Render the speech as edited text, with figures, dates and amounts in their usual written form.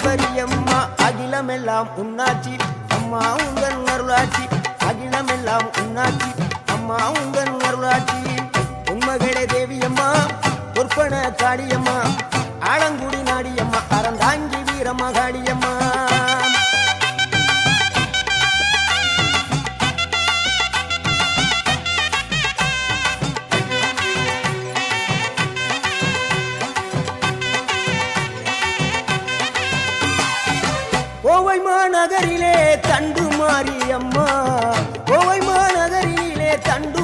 மகேஸ்வரி அம்மா அகிலமெல்லாம் உன்னாட்சி அம்மா உங்கள் அருளாட்சி அகிலமெல்லாம் உன்னாட்சி அம்மா உங்கள் அருளாட்சி உண்மகளே தேவியம்மா பொற்பன காளியம்மா ஆலங்குடி நாடியம்மா அறந்தாங்கி வீரம்மா காளியம்மா கோவை மாநகரிலே தண்டு மாரியம்மா கோவை மாநகரிலே தண்டு